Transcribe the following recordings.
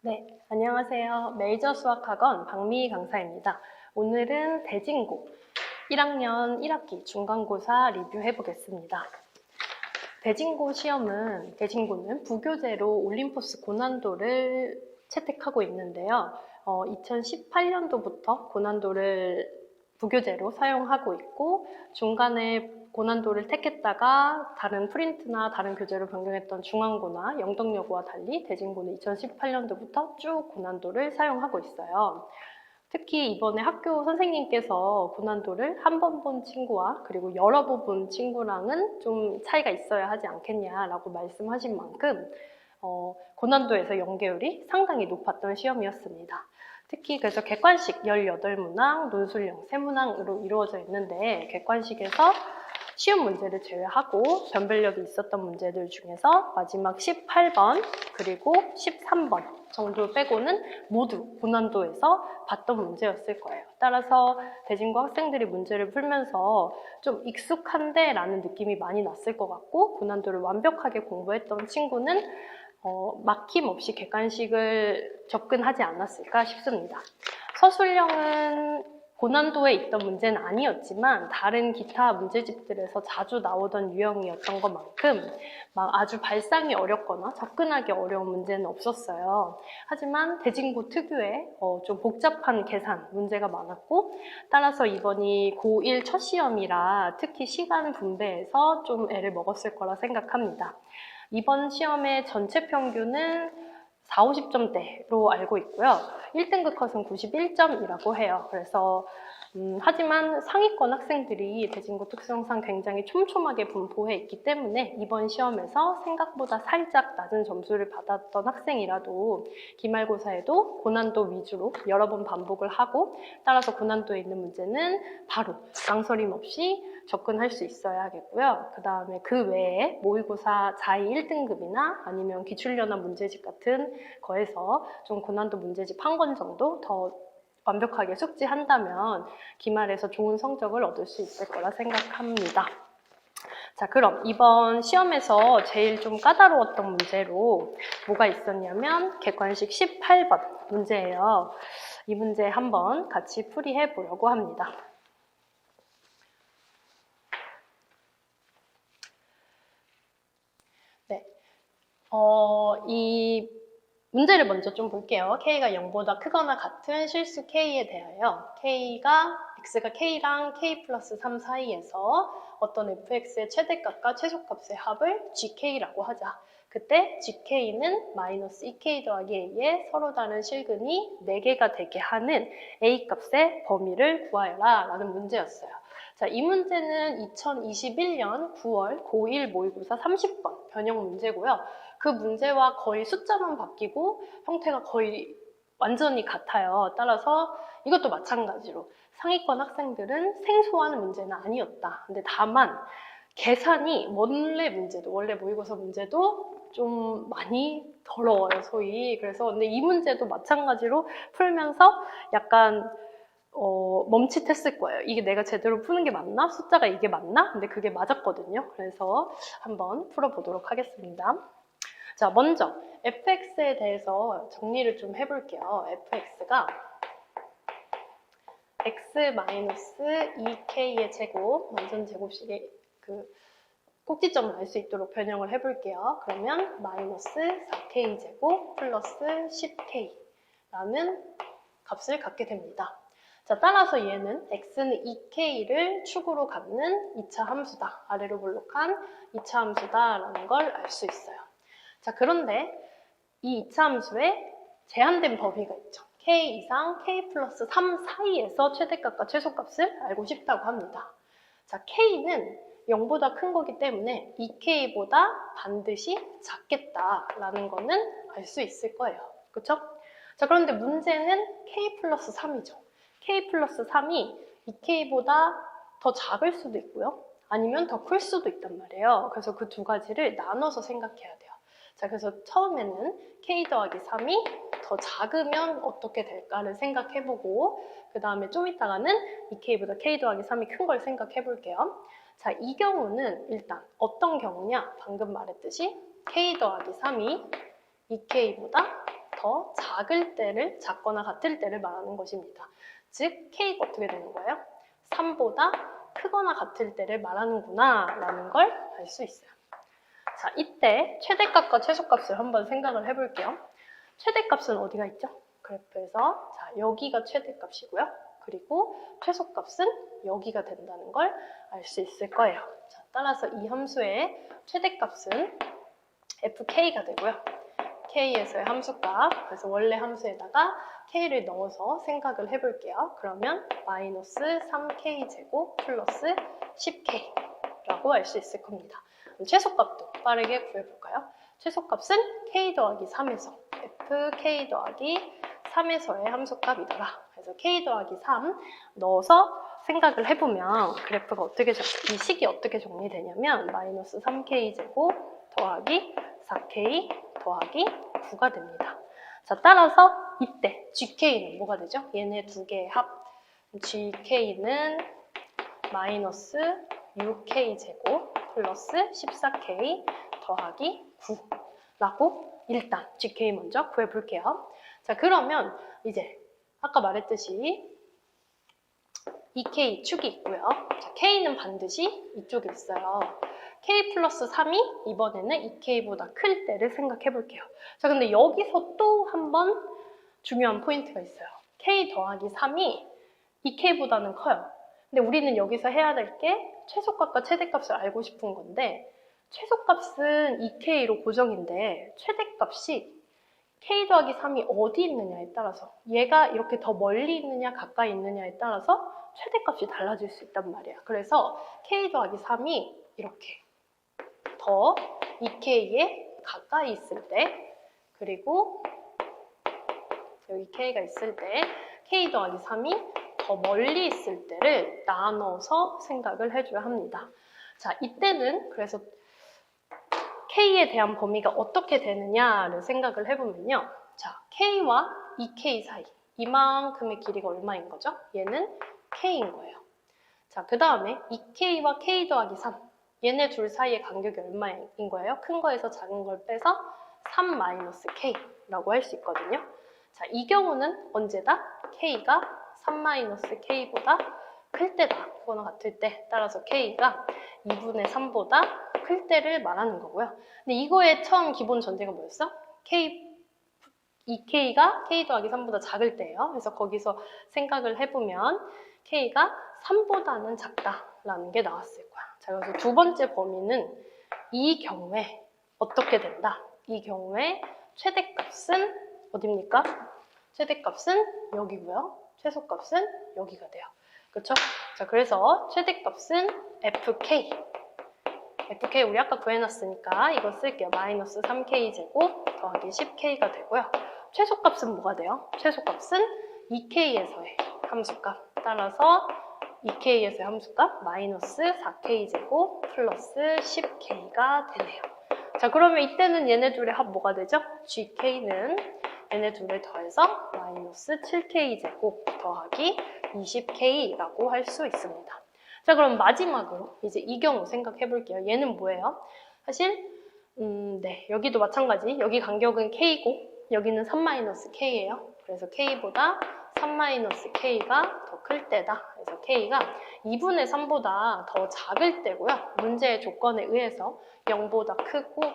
네, 안녕하세요. 메이저 수학학원 박미희 강사입니다. 오늘은 대진고 1학년 1학기 중간고사 리뷰해 보겠습니다. 대진고는 부교재로 올림포스 고난도를 채택하고 있는데요. 2018년도부터 고난도를 부교재로 사용하고 있고 중간에 고난도를 택했다가 다른 프린트나 다른 교재로 변경했던 중앙고나 영덕여고와 달리 대진고는 2018년도부터 쭉 고난도를 사용하고 있어요. 특히 이번에 학교 선생님께서 고난도를 한 번 본 친구와 그리고 여러 번 본 친구랑은 좀 차이가 있어야 하지 않겠냐라고 말씀하신 만큼 고난도에서 연계율이 상당히 높았던 시험이었습니다. 특히 그래서 객관식 18문항, 논술형 3문항으로 이루어져 있는데 객관식에서 쉬운 문제를 제외하고 변별력이 있었던 문제들 중에서 마지막 18번 그리고 13번 정도 빼고는 모두 고난도에서 봤던 문제였을 거예요. 따라서 대진고 학생들이 문제를 풀면서 좀 익숙한데 라는 느낌이 많이 났을 것 같고 고난도를 완벽하게 공부했던 친구는 막힘없이 객관식을 접근하지 않았을까 싶습니다. 서술형은 고난도에 있던 문제는 아니었지만 다른 기타 문제집들에서 자주 나오던 유형이었던 것만큼 막 아주 발상이 어렵거나 접근하기 어려운 문제는 없었어요. 하지만 대진고 특유의 좀 복잡한 계산 문제가 많았고 따라서 이번이 고1 첫 시험이라 특히 시간 분배에서 좀 애를 먹었을 거라 생각합니다. 이번 시험의 전체 평균은 40, 50점대로 알고 있고요. 1등급 컷은 91점이라고 해요. 그래서 하지만 상위권 학생들이 대진고 특성상 굉장히 촘촘하게 분포해 있기 때문에 이번 시험에서 생각보다 살짝 낮은 점수를 받았던 학생이라도 기말고사에도 고난도 위주로 여러 번 반복을 하고 따라서 고난도에 있는 문제는 바로 망설임 없이 접근할 수 있어야 하겠고요. 그 다음에 그 외에 모의고사 자위 1등급이나 아니면 기출연합 문제집 같은 거에서 좀 고난도 문제집 한 권 정도 더 완벽하게 숙지한다면 기말에서 좋은 성적을 얻을 수 있을 거라 생각합니다. 자, 그럼 이번 시험에서 제일 좀 까다로웠던 문제로 뭐가 있었냐면 객관식 18번 문제예요. 이 문제 한번 같이 풀이해 보려고 합니다. 네, 이 문제를 먼저 좀 볼게요. K가 0보다 크거나 같은 실수 K에 대하여 X가 K랑 K 플러스 3 사이에서 어떤 fx의 최대값과 최소값의 합을 gk라고 하자. 그때 gk는 마이너스 2k 더하기 a의 서로 다른 실근이 4개가 되게 하는 a 값의 범위를 구하여라 라는 문제였어요. 자, 이 문제는 2021년 9월 고1 모의고사 30번 변형 문제고요. 그 문제와 거의 숫자만 바뀌고 형태가 거의 완전히 같아요. 따라서 이것도 마찬가지로 상위권 학생들은 생소한 문제는 아니었다. 근데 다만 계산이 원래 모의고사 문제도 좀 많이 더러워요, 소위. 그래서 근데 이 문제도 마찬가지로 풀면서 약간 멈칫했을 거예요. 이게 내가 제대로 푸는 게 맞나? 숫자가 이게 맞나? 근데 그게 맞았거든요. 그래서 한번 풀어보도록 하겠습니다. 자, 먼저 fx에 대해서 정리를 좀 해볼게요. fx가 x-2k의 제곱, 완전 제곱식의 그 꼭지점을 알 수 있도록 변형을 해볼게요. 그러면 마이너스 4k 제곱 플러스 10k라는 값을 갖게 됩니다. 자, 따라서 얘는 x는 2k를 축으로 갖는 2차 함수다. 아래로 볼록한 2차 함수다라는 걸 알 수 있어요. 자, 그런데 이 2차 함수에 제한된 범위가 있죠. k 이상 k 플러스 3 사이에서 최대값과 최소값을 알고 싶다고 합니다. 자, k는 0보다 큰 거기 때문에 2k보다 반드시 작겠다라는 거는 알 수 있을 거예요. 그렇죠? 자, 그런데 문제는 k 플러스 3이죠. k 플러스 3이 2k보다 더 작을 수도 있고요. 아니면 더 클 수도 있단 말이에요. 그래서 그 두 가지를 나눠서 생각해야 돼요. 자, 그래서 처음에는 k 더하기 3이 더 작으면 어떻게 될까를 생각해보고 그 다음에 좀 이따가는 2k보다 k 더하기 3이 큰 걸 생각해볼게요. 자, 이 경우는 일단 어떤 경우냐? 방금 말했듯이 k 더하기 3이 2k보다 더 작을 때를, 작거나 같을 때를 말하는 것입니다. 즉 K가 어떻게 되는 거예요? 3보다 크거나 같을 때를 말하는구나 라는 걸 알 수 있어요. 자, 이때 최대값과 최소값을 한번 생각을 해볼게요. 최대값은 어디가 있죠? 그래프에서 자, 여기가 최대값이고요. 그리고 최소값은 여기가 된다는 걸 알 수 있을 거예요. 자, 따라서 이 함수의 최대값은 fk가 되고요. k에서의 함수값, 그래서 원래 함수에다가 k를 넣어서 생각을 해볼게요. 그러면 마이너스 3k 제곱 플러스 10k라고 알 수 있을 겁니다. 최소값도 빠르게 구해볼까요? 최소값은 k 더하기 3에서 fk 더하기 3에서의 함수값이더라. 그래서 k 더하기 3 넣어서 생각을 해보면 그래프가 어떻게, 이 식이 어떻게 정리되냐면 마이너스 3k 제곱 더하기 4k 더하기 9가 됩니다. 자, 따라서 이때 gk는 뭐가 되죠? 얘네 두 개의 합. gk는 마이너스 6k 제곱 플러스 14k 더하기 9라고 일단 gk 먼저 구해볼게요. 자, 그러면 이제 아까 말했듯이 2k 축이 있고요. 자, k는 반드시 이쪽에 있어요. k 플러스 3이 이번에는 2k보다 클 때를 생각해 볼게요. 자, 근데 여기서 또 한 번 중요한 포인트가 있어요. k 더하기 3이 2k보다는 커요. 근데 우리는 여기서 해야 될 게 최소값과 최대값을 알고 싶은 건데 최소값은 2k로 고정인데 최대값이 k 더하기 3이 어디 있느냐에 따라서 얘가 이렇게 더 멀리 있느냐 가까이 있느냐에 따라서 최대값이 달라질 수 있단 말이야. 그래서 k 더하기 3이 이렇게 더 2k에 가까이 있을 때 그리고 여기 k가 있을 때 k 더하기 3이 더 멀리 있을 때를 나눠서 생각을 해줘야 합니다. 자, 이때는 그래서 k에 대한 범위가 어떻게 되느냐를 생각을 해보면요. 자, k와 2k 사이 이만큼의 길이가 얼마인 거죠? 얘는 k인 거예요. 자, 그 다음에 2k와 k 더하기 3 얘네 둘 사이의 간격이 얼마인 거예요? 큰 거에서 작은 걸 빼서 3-k라고 할 수 있거든요. 자, 이 경우는 언제다? k가 3-k보다 클 때다. 그거나 같을 때. 따라서 k가 2분의 3보다 클 때를 말하는 거고요. 근데 이거의 처음 기본 전제가 뭐였어? 2k가 k 더하기 3보다 작을 때예요. 그래서 거기서 생각을 해보면 k가 3보다는 작다라는 게 나왔을 거야. 자, 그래서 두 번째 범위는 이 경우에 어떻게 된다? 이 경우에 최대값은 어디입니까? 최대값은 여기고요. 최소값은 여기가 돼요. 그렇죠? 자, 그래서 최대값은 fk. fk 우리 아까 구해놨으니까 이거 쓸게요. 마이너스 3k 제곱 더하기 10k가 되고요. 최소값은 뭐가 돼요? 최소값은 2k에서의 함수값. 따라서 2k에서의 함수값 마이너스 4k 제곱 플러스 10k가 되네요. 자, 그러면 이때는 얘네 둘의 합 뭐가 되죠? gk는 얘네 둘을 더해서 마이너스 7k 제곱 더하기 20k라고 할 수 있습니다. 자, 그럼 마지막으로 이제 이 경우 생각해 볼게요. 얘는 뭐예요? 사실 네, 여기도 마찬가지. 여기 간격은 k고 여기는 3-k예요. 그래서 k보다 3-k가 더 클 때다. 그래서 k가 2분의 3보다 더 작을 때고요. 문제의 조건에 의해서 0보다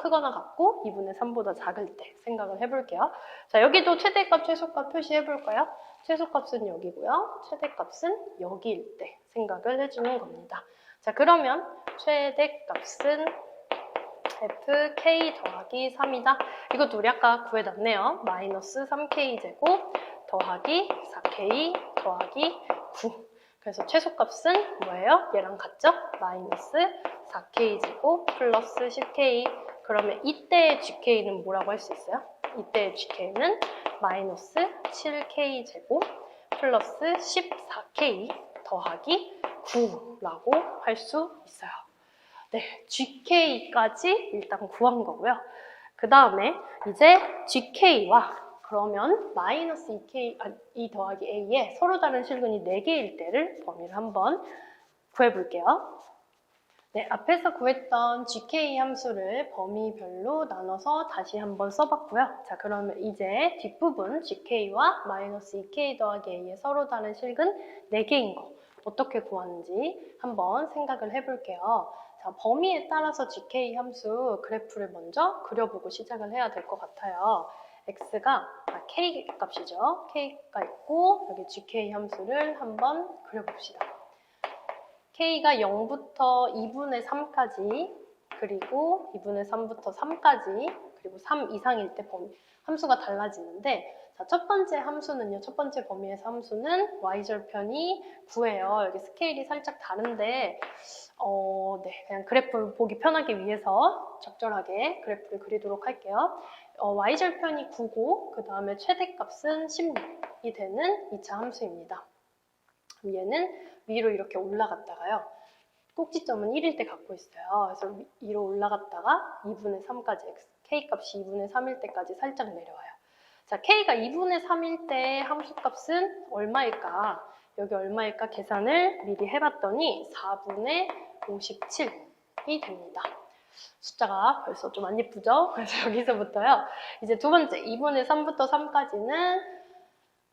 크거나 같고 2분의 3보다 작을 때 생각을 해볼게요. 자, 여기도 최대값, 최소값 표시해볼까요? 최소값은 여기고요. 최대값은 여기일 때 생각을 해주는 겁니다. 자, 그러면 최대값은 fk 더하기 3이다. 이것도 우리 아까 구해놨네요. 마이너스 3k 제곱 더하기 4k 더하기 9. 그래서 최소값은 뭐예요? 얘랑 같죠? 마이너스 4k 제곱 플러스 10k. 그러면 이때의 gk는 뭐라고 할 수 있어요? 이때의 gk는 마이너스 7k 제곱 플러스 14k 더하기 9라고 할 수 있어요. 네, gk까지 일단 구한 거고요. 그 다음에 이제 gk와 그러면 마이너스 2 더하기 a에 서로 다른 실근이 4개일 때를 범위를 한번 구해볼게요. 네, 앞에서 구했던 GK 함수를 범위별로 나눠서 다시 한번 써봤고요. 자, 그러면 이제 뒷부분 GK와 마이너스 2K 더하기 A의 서로 다른 식은 4개인 거 어떻게 구하는지 한번 생각을 해볼게요. 자, 범위에 따라서 GK 함수 그래프를 먼저 그려보고 시작을 해야 될 것 같아요. X가 K 값이죠. K가 있고 여기 GK 함수를 한번 그려봅시다. K가 0부터 2분의 3까지 그리고 2분의 3부터 3까지 그리고 3 이상일 때 함수가 달라지는데 자, 첫 번째 함수는요. 첫 번째 범위에서 함수는 y절편이 9예요. 여기 스케일이 살짝 다른데 네, 그냥 그래프 보기 편하기 위해서 적절하게 그래프를 그리도록 할게요. y절편이 9고 그 다음에 최대값은 16이 되는 2차 함수입니다. 얘는 위로 이렇게 올라갔다가요. 꼭지점은 1일 때 갖고 있어요. 그래서 위로 올라갔다가 2분의 3까지 K값이 2분의 3일 때까지 살짝 내려와요. 자, K가 2분의 3일 때 함수값은 얼마일까? 여기 얼마일까? 계산을 미리 해봤더니 4분의 57이 됩니다. 숫자가 벌써 좀 안 예쁘죠? 그래서 여기서부터요. 이제 두 번째 2분의 3부터 3까지는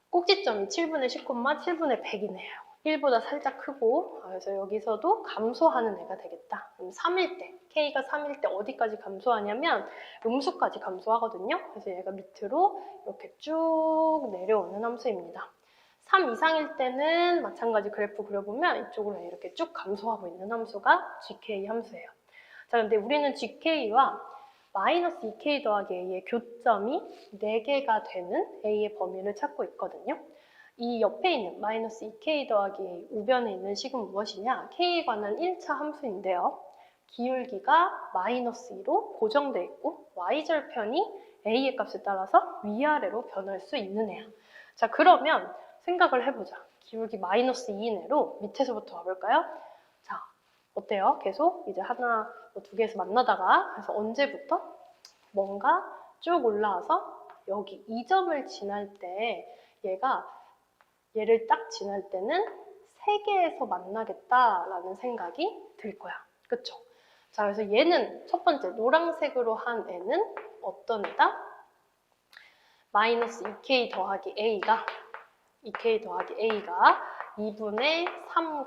꼭지점이 7분의 10, 7분의 100이네요. 1보다 살짝 크고 그래서 여기서도 감소하는 애가 되겠다. 그럼 3일 때, K가 3일 때 어디까지 감소하냐면 음수까지 감소하거든요. 그래서 얘가 밑으로 이렇게 쭉 내려오는 함수입니다. 3 이상일 때는 마찬가지 그래프 그려보면 이쪽으로 이렇게 쭉 감소하고 있는 함수가 GK 함수예요. 자, 근데 우리는 GK와 마이너스 2K 더하기 A의 교점이 4개가 되는 A의 범위를 찾고 있거든요. 이 옆에 있는 마이너스 2K 더하기 A 우변에 있는 식은 무엇이냐? K에 관한 1차 함수인데요. 기울기가 마이너스 2로 고정되어 있고 Y절편이 A의 값에 따라서 위아래로 변할 수 있는 애야. 자, 그러면 생각을 해보자. 기울기 마이너스 2인 애로 밑에서부터 가볼까요? 자, 어때요? 계속 이제 하나, 두 개에서 만나다가 그래서 언제부터? 뭔가 쭉 올라와서 여기 이 점을 지날 때 얘를 딱 지날 때는 3개에서 만나겠다라는 생각이 들 거야. 그쵸? 자, 그래서 얘는 첫 번째 노란색으로 한 애는 어떤 애다? 마이너스 2K 더하기 A가 2분의 3,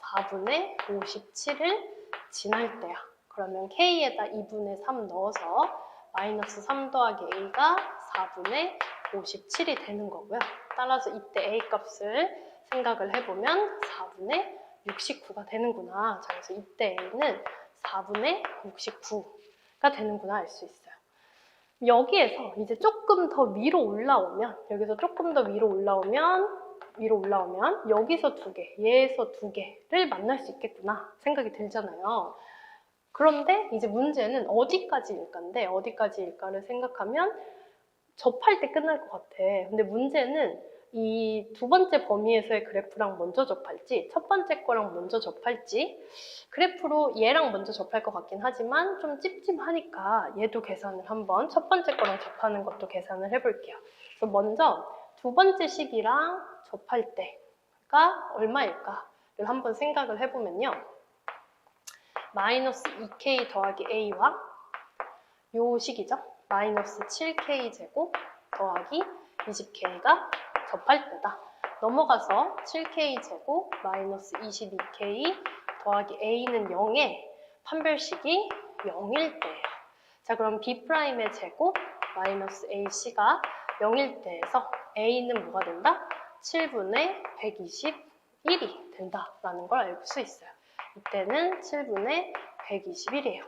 4분의 57을 지날 때야. 그러면 K에다 2분의 3 넣어서 마이너스 3 더하기 A가 4분의 57이 되는 거고요. 따라서 이때 A 값을 생각을 해보면 4분의 69가 되는구나. 자, 그래서 이때 A는 4분의 69가 되는구나 알 수 있어요. 여기에서 이제 조금 더 위로 올라오면 여기서 조금 더 위로 올라오면 여기서 2개, 얘에서 2개를 만날 수 있겠구나 생각이 들잖아요. 그런데 이제 문제는 어디까지일까를 생각하면 접할 때 끝날 것 같아. 근데 문제는 이 두 번째 범위에서의 그래프랑 먼저 접할지 첫 번째 거랑 먼저 접할지 그래프로 얘랑 먼저 접할 것 같긴 하지만 좀 찝찝하니까 얘도 계산을 한번 첫 번째 거랑 접하는 것도 계산을 해볼게요. 그래서 먼저 두 번째 식이랑 접할 때가 얼마일까를 한번 생각을 해보면요. 마이너스 2K 더하기 A와 요 식이죠. 마이너스 7K 제곱 더하기 20K가 접할 때다. 넘어가서 7K 제곱 마이너스 22K 더하기 A는 0에 판별식이 0일 때예요. 자, 그럼 B'의 제곱 마이너스 AC가 0일 때에서 A는 뭐가 된다? 7분의 121이 된다라는 걸 알 수 있어요. 이때는 7분의 121이에요.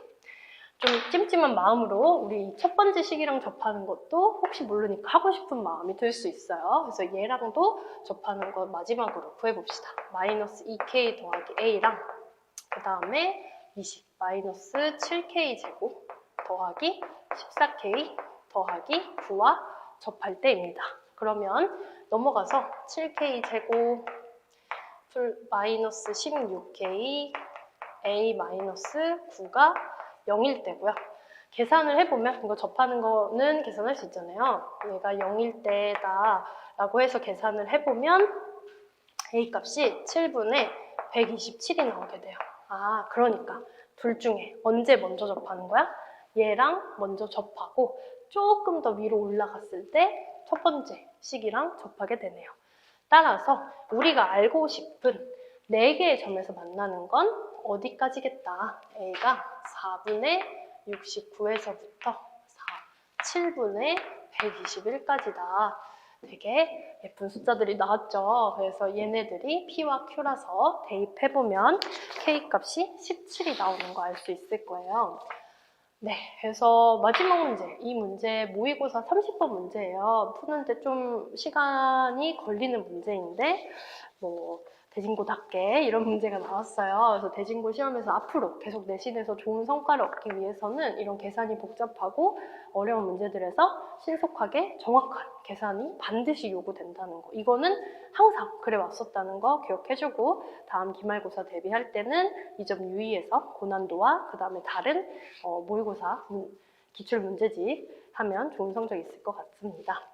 좀 찜찜한 마음으로 우리 첫 번째 식이랑 접하는 것도 혹시 모르니까 하고 싶은 마음이 들 수 있어요. 그래서 얘랑도 접하는 거 마지막으로 구해봅시다. 마이너스 2K 더하기 A랑 그 다음에 마이너스 7K 제곱 더하기 14K 더하기 9와 접할 때입니다. 그러면 넘어가서 7K 제곱 마이너스 16K A 마이너스 9가 0일 때고요. 계산을 해보면 이거 접하는 거는 계산할 수 있잖아요. 얘가 0일 때다 라고 해서 계산을 해보면 A 값이 7분의 127이 나오게 돼요. 아, 그러니까 둘 중에 언제 먼저 접하는 거야? 얘랑 먼저 접하고 조금 더 위로 올라갔을 때 첫 번째 식이랑 접하게 되네요. 따라서 우리가 알고 싶은 4개의 점에서 만나는 건 어디까지겠다. A가 4분의 69에서부터 7분의 121까지다. 되게 예쁜 숫자들이 나왔죠. 그래서 얘네들이 P와 Q라서 대입해보면 K 값이 17이 나오는 거 알 수 있을 거예요. 네, 그래서 마지막 문제, 이 문제 모의고사 30번 문제예요. 푸는데 좀 시간이 걸리는 문제인데 뭐 대진고답게 이런 문제가 나왔어요. 그래서 대진고 시험에서 앞으로 계속 내신에서 좋은 성과를 얻기 위해서는 이런 계산이 복잡하고 어려운 문제들에서 신속하게 정확한 계산이 반드시 요구된다는 거. 이거는 항상 그래 왔었다는 거 기억해주고 다음 기말고사 대비할 때는 이 점 유의해서 고난도와 그 다음에 다른 모의고사 기출문제집 하면 좋은 성적 있을 것 같습니다.